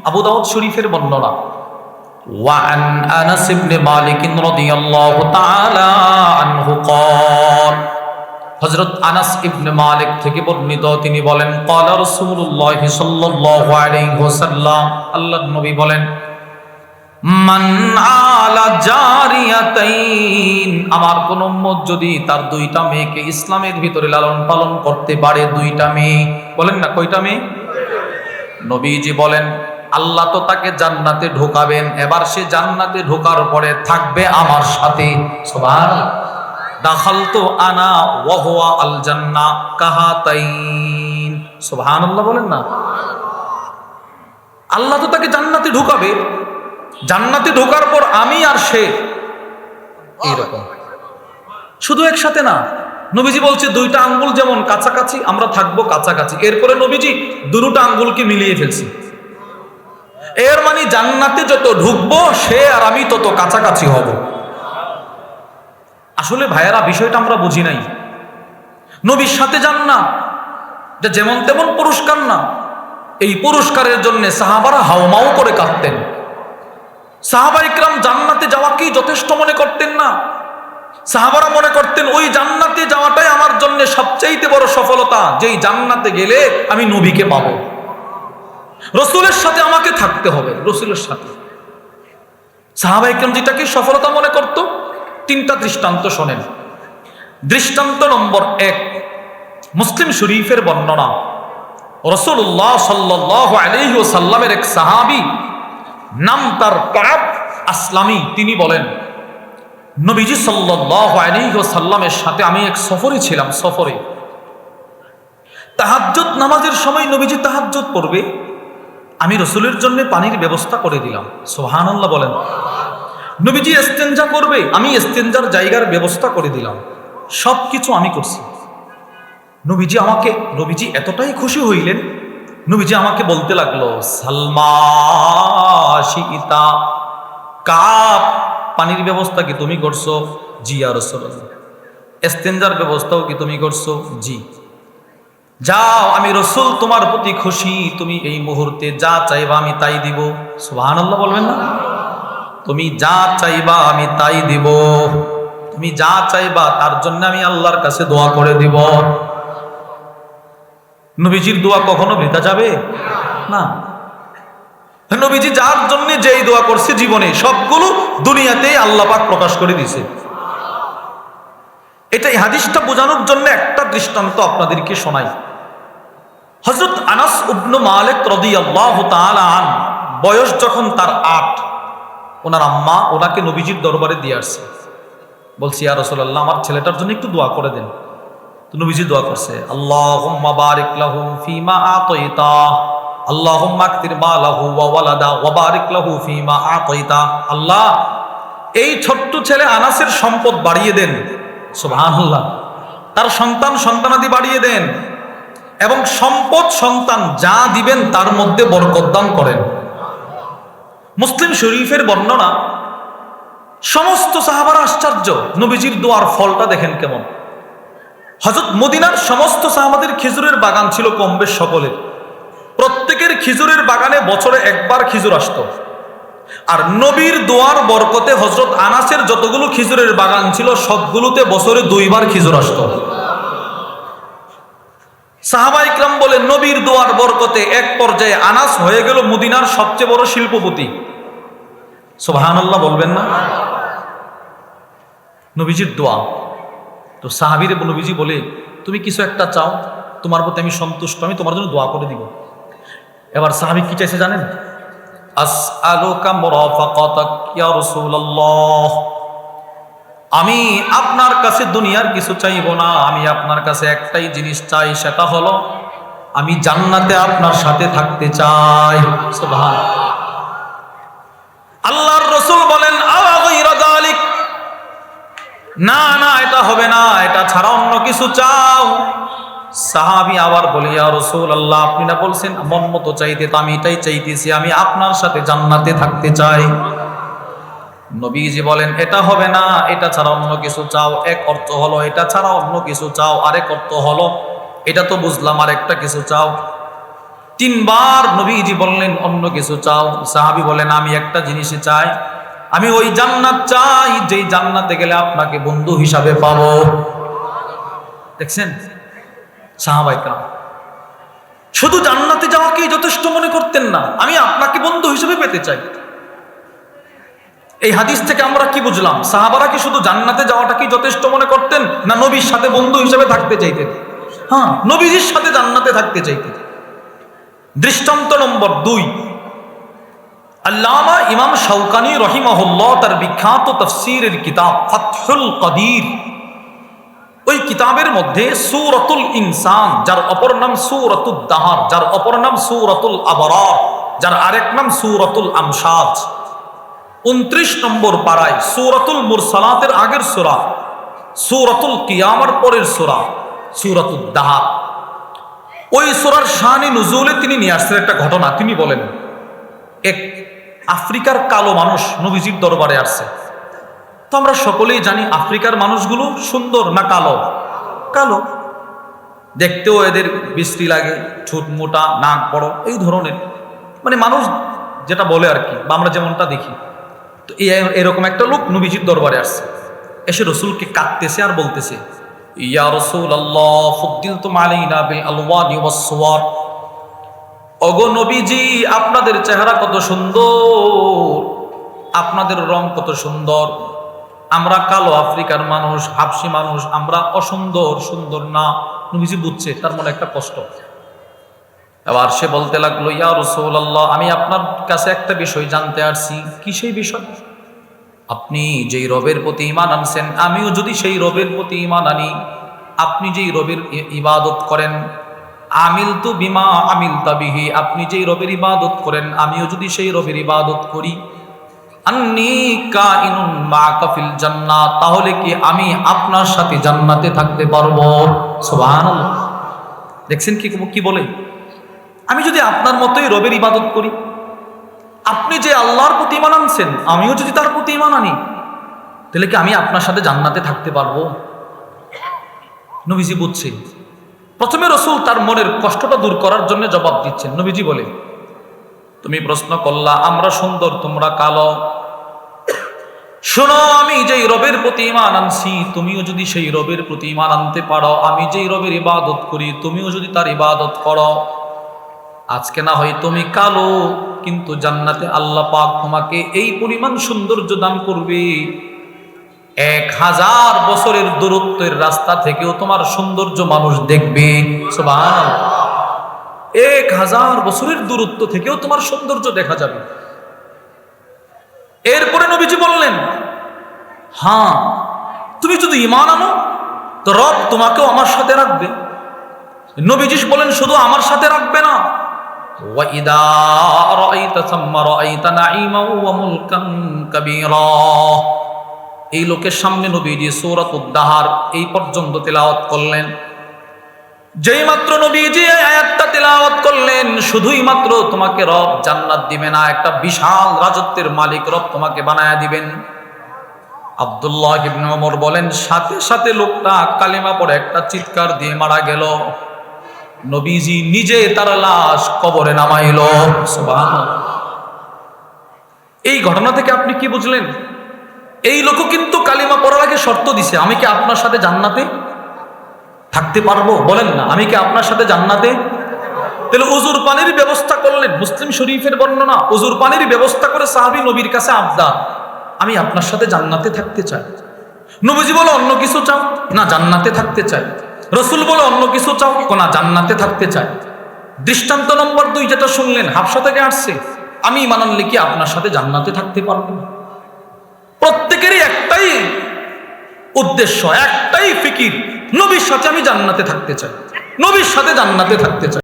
আবু দাউদ শরীফের বর্ণনা وعن أنس بن مالك رضي الله تعالى عنه قال হযরত আনাস ইবনে মালিক থেকে বর্ণিত তিনি বলেন قال رسول الله صلى الله عليه وسلم আল্লাহর নবী বলেন মান আলা জারিয়াতাইন আমার কোন উম্মত যদি তার দুইটা মেয়েকে ইসলামের ভিতরে লালন পালন করতে পারে, দুইটা মেয়ে, বলেন না কয়টা মেয়ে? নবীজি বলেন আল্লাহ তো তাকে জান্নাতে ঢোকাবেন, এবার সে জান্নাতে ঢোকার পরে থাকবে আমার সাথে। সুবহানাল্লাহ। দাখালতু আনা ওয়া হুয়া আল জান্নাহ কাহাতাইন। সুবহানাল্লাহ বলেন না। আল্লাহ তো তাকে জান্নাতে ঢোকাবে, জান্নাতে ঢোকার পর আমি আর সে এইরকম, শুধু একসাথে না। নবীজি বলছে দুইটা আঙ্গুল যেমন কাছাকাছি আমরা থাকবো কাছাকাছি, এরপরে নবীজি দুটো আঙ্গুলকে মিলিয়ে ফেলছি। এর মানে জান্নাতে যত ঢুকবো সে আর আমি তত কাছাকাছি হব। আসলে ভাইয়েরা বিষয়টা আমরা বুঝি নাই। নবীর সাথে জান্নাত এটা যেমন তেমন পুরস্কার না। এই পুরস্কারের জন্য সাহাবারা হাওমাও করে কাঁদতেন। সাহাবা ইকরাম জান্নাতে যাওয়াকেই যথেষ্ট মনে করতেন না। সাহাবারা মনে করতেন ওই জান্নাতে যাওয়াটাই আমার জন্য সবচেয়ে বড় সফলতা, যেই জান্নাতে গেলে আমি নবীকে পাবো, রসুলের সাথে আমাকে থাকতে হবে, রসুলের সাথে। সাহাবা ইকরাম যেটাকে সফলতা মনে করত। তিনটা দৃষ্টান্ত শোনেন। দৃষ্টান্ত নম্বর 1, মুসলিম শরীফের বর্ণনা। রাসূলুল্লাহ সাল্লাল্লাহু আলাইহি ওয়াসাল্লামের এক সাহাবী, নাম তার কাব আসলামী, তিনি বলেন নবীজি সাল্লাল্লাহু আলাইহি ওয়াসাল্লামের সাথে আমি এক সফরে ছিলাম। সফরে তাহাজ্জুদ নামাজের সময় নবীজি তাহাজ্জুদ পড়বে, আমি রসুলের জন্য পানির ব্যবস্থা করে দিলাম। সুবহানাল্লাহ বলেন। নবীজি ইস্তেঞ্জা করবে, আমি ইস্তেঞ্জার জায়গার ব্যবস্থা করে দিলাম। সবকিছু আমি করছি। নবীজি এতটাই খুশি হইলেন, নবীজি আমাকে বলতে লাগলো সালমা শিইতা, কাপ পানির ব্যবস্থা কি তুমি করছো? জি ইয়া রাসূলুল্লাহ। ইস্তেঞ্জার ব্যবস্থাও কি তুমি করছো? জি। যাও, আমি রসুল তোমার প্রতি খুশি, তুমি এই মুহূর্তে যা চাইবা আমি তাই দিব। সুবহানাল্লাহ বলবেন না? তুমি যা চাইবা আমি তাই দিব, তুমি যা চাইবা তার জন্য আমি আল্লাহর কাছে দোয়া করে দিব। নবীজির দোয়া কখনো বৃথা যাবে না। নবীজি যার জন্য যেই দোয়া করছে জীবনে সবগুলো দুনিয়াতেই আল্লাহ পাক প্রকাশ করে দিয়েছে। এটাই হাদিসটা বোঝানোর জন্য একটা দৃষ্টান্ত আপনাদেরকে শোনাই। হযরত আনাস ইবনে মালিক রাদিয়াল্লাহু তাআলা আন, বয়স যখন তার 8, ওনার আম্মা ওনাকে নবীজির দরবারে দিয়ে আসছে। বলছি ইয়া রাসূলুল্লাহ আমার ছেলেটার জন্য একটু দোয়া করে দেন। তো নবীজি দোয়া করছে আল্লাহুম্মা বারিক লাহু ফিমা আতাইতা, আল্লাহুম্মা আকতির মালাহু ওয়া ওয়ালাদা ওয়া বারিক লাহু ফিমা আতাইতা। আল্লাহ এই ছোট্ট ছেলে আনাসের সম্পদ বাড়িয়ে দেন। সুবহানাল্লাহ। তার সন্তানাদি বাড়িয়ে দেন এবং সম্পদ সন্তান যা দিবেন তার মধ্যে বরকত দান করেন। মুসলিম শরীফের বর্ণনা। সমস্ত সাহাবারা আশ্চর্য, নবীজির দোয়ার ফলটা দেখেন কেমন। হযরত মদিনার সমস্ত সাহাবাদের খেজুরের বাগান ছিল কম বেশ সকলের। প্রত্যেকের খেজুরের বাগানে বছরে একবার খেজুর আসতো। আর নবীর দোয়ার বরকতে হযরত আনাসের যতগুলো খেজুরের বাগান ছিল সবগুলোতে বছরে 2 বার খেজুর আসতো। সাহাবা ইকরাম বলে নবীর দোয়ার বরকতে এক পর্যায়ে আনাস হয়ে গেল মদিনার সবচেয়ে বড় শিল্পপতি। সুবহানাল্লাহ বলবেন না? নবীজির দোয়া। তো সাহাবীরে নবীজি বলে তুমি কিছু একটা চাও, তোমার প্রতি আমি সন্তুষ্ট, আমি তোমার জন্য দোয়া করে দিব। এবার সাহাবী কি চাইছে জানেন? আসআলুকা মুরাফাকাতাক ইয়া রাসূলুল্লাহ, আমি আপনার কাছে দুনিয়ার কিছু চাইবো না, আমি আপনার কাছে একটাই জিনিস চাই, সেটা হলো আমি জান্নাতে আপনার সাথে থাকতে চাই। সুবহানাল্লাহ। আল্লাহর রাসূল বলেন আওয়া গায়রা যালিক, না না এটা হবে না, এটা ছাড়া অন্য কিছু চাও। সাহাবী আবার বলে ইয়া রাসূলুল্লাহ আপনি না বলছেন মন মতো চাইতে, তো আমি এটাই চাইতেছি, আমি আপনার সাথে জান্নাতে থাকতে চাই। নবীজি বলেন এটা হবে না, এটা ছাড়া অন্য কিছু চাও। এক অর্থ হলো এটা ছাড়া অন্য কিছু চাও, আরেক অর্থ হলো এটা তো বুঝলাম আরেকটা কিছু চাও। তিনবার নবীজি বললেন অন্য কিছু চাও। সাহাবী বলেন আমি একটা জিনিসই চাই, আমি ওই জান্নাত চাই যেই জান্নাতে গেলে আপনাকে বন্ধু হিসাবে পাবো। দেখছেন সাহাবায়ে কেরাম শুধু জান্নাতে যাওয়াকেই যথেষ্ট মনে করতেন না, আমি আপনাকে বন্ধু হিসেবে পেতে চাই। এই হাদিস থেকে আমরা কি বুঝলাম? সাহাবারা কি শুধু জান্নাতে যাওয়াটাকেই যথেষ্ট মনে করতেন, না নবীর সাথে বন্ধু হিসেবে থাকতে চাইতেন? হ্যাঁ, নবীজির সাথে জান্নাতে থাকতে চাইতেন। দৃষ্টান্ত নম্বর 2, আল্লামা ইমাম শাওকানি রহিমাহুল্লাহ তার বিখ্যাত তাফসীরের কিতাব ফাতহুল কাদির, ওই কিতাবের মধ্যে সূরাতুল ইনসান, যার অপর নাম সূরাতুদ দাহার, যার অপর নাম সূরাতুল আবরার, যার আরেক নাম সূরাতুল আমসাজ, 29 নম্বর পারায় সূরাতুল মুরসালাতের আগের সূরা, সূরাতুল কিয়ামার পরের সূরা সূরাতুদ দাহার, ওই সূরার শানে নুজুলে তিনি নিয়ে আসছেন একটা ঘটনা। তিনি বলেন এক আফ্রিকার কালো মানুষ নবীজির দরবারে আসছে। তো আমরা সকলেই জানি আফ্রিকার মানুষগুলো সুন্দর না কালো? কালো। দেখতেও এদের বিশ্রী লাগে, ঠোঁট মোটা, নাক বড়, এই ধরনের, মানে মানুষ যেটা বলে আর কি, বা আমরা যেমনটা দেখি। তো এরকম একটা লোক নবীজির দরবারে আসছে, এসে রসুলকে কাঁদতেছে আর বলতেছে, ইয়া রাসূলুল্লাহ ফুদ্দিলতুম আলাইনা বিল আলওয়ানি ওয়াস সুওয়ার, ওগো নবীজি আপনাদের চেহারা কত সুন্দর, আপনাদের রং কত সুন্দর, আমরা কালো আফ্রিকার মানুষ, হাবশি মানুষ, আমরা অসুন্দর, সুন্দর না। নবীজি বুঝছে তার মনে একটা কষ্ট। এবার সে বলতে লাগলো, ইয়া রাসূলুল্লাহ আমি আপনার কাছে একটা বিষয় জানতে আসছি। কি সেই বিষয়? আপনি যেই রবের প্রতি ঈমান আনছেন, আমিও যদি সেই রবের প্রতি ঈমান আনি, আপনি যেই রবের ইবাদত করেন, আমিলতু বিমা আমিলতা বিহি, আপনি যেই রবের ইবাদত করেন আমিও যদি সেই রবের ইবাদত করি, আন্নী কাইনুন মাকা ফিল জান্নাহ, তাহলে কি আমি আপনার সাথে জান্নাতে থাকতে পারবো? সুবহানাল্লাহ। দেখছেন কি বলে? আমি যদি আপনার মতোই রবের ইবাদত করি, আপনি যে আল্লাহর প্রতি ঈমান আনছেন আমিও যদি তার প্রতি ঈমান আনি, তাহলে কি আমি আপনার সাথে জান্নাতে থাকতে পারবো? নবীজি বুঝছেন। প্রথমে রসুল তার মনের কষ্টটা দূর করার জন্য জবাব দিচ্ছেন। নবীজি বলে, তুমি প্রশ্ন করলা আমরা সুন্দর তোমরা কালো, শোনো আমি যেই রবের প্রতি ঈমান আনছি তুমিও যদি সেই রবের প্রতি ঈমান আনতে পারো, আমি যেই রবের ইবাদত করি তুমিও যদি তার ইবাদত করো, আজকে না হয় তুমি কালো, কিন্তু জান্নাতে আল্লাহ পাক তোমাকে এই পরিমাণ সৌন্দর্য দান করবে, 1000 বছরের দূরত্বের রাস্তা থেকেও তোমার সৌন্দর্য মানুষ দেখবে। সুবহানাল্লাহ। 1000 বছরের দূরত্ব থেকেও তোমার সৌন্দর্য দেখা যাবে। এরপরে নবীজি বললেন, হ্যাঁ তুমি যদি ঈমান আনো তো রব তোমাকেও আমার সাথে রাখবে। নবীজি বলেন শুধু আমার সাথে রাখবে না, ওয়া ইদা রাআইতা সাম্মা রাআইতা নাঈমা ওয়া মুলকান কাবীরা। এই লোকের সামনে নবীজি সূরাতুদ দাহার এই পর্যন্ত তেলাওয়াত করলেন। যেই মাত্র নবীজি এই আয়াতটা তেলাওয়াত করলেন, শুধুই মাত্র তোমাকে রব জান্নাত দিবে না, একটা বিশাল রাজত্বের মালিক রব তোমাকে বানায়া দিবেন। আব্দুল্লাহ ইবনে ওমর বলেন, সাথে সাথে লোকটা কালেমা পড়ে একটা চিৎকার দিয়ে মারা গেল। নবীজি নিজে তার লাশ কবরে নামাইল। সুবহানাল্লাহ। এই ঘটনা থেকে আপনি কি বুঝলেন? এই লোক কিন্তু কালিমা পড়ার আগে শর্ত দিছে, আমি কি আপনার সাথে জান্নাতে থাকতে পারবো? বলেন না, আমি কি আপনার সাথে জান্নাতে? তাহলে উজুর পানির ব্যবস্থা করলেন। মুসলিম শরীফের বর্ণনা, উজুর পানির ব্যবস্থা করে সাহাবী নবীর কাছে আবদার, আমি আপনার সাথে জান্নাতে থাকতে চাই। নবীজি বলে অন্য কিছু চাও? না, জান্নাতে থাকতে চাই। রসুল বলে অন্য কিছু চাও? না, জান্নাতে থাকতে চাই। দৃষ্টান্ত নম্বর 2 যেটা শুনলেন, হাবশা থেকে আসছে, আমি ঈমান আনলে কি আপনার সাথে জান্নাতে থাকতে পারবো? প্রত্যেকেরই একটাই উদ্দেশ্য, একটাই ফিকির, নবীর সাথে আমি জান্নাতে থাকতে চাই, নবীর সাথে জান্নাতে থাকতে চাই।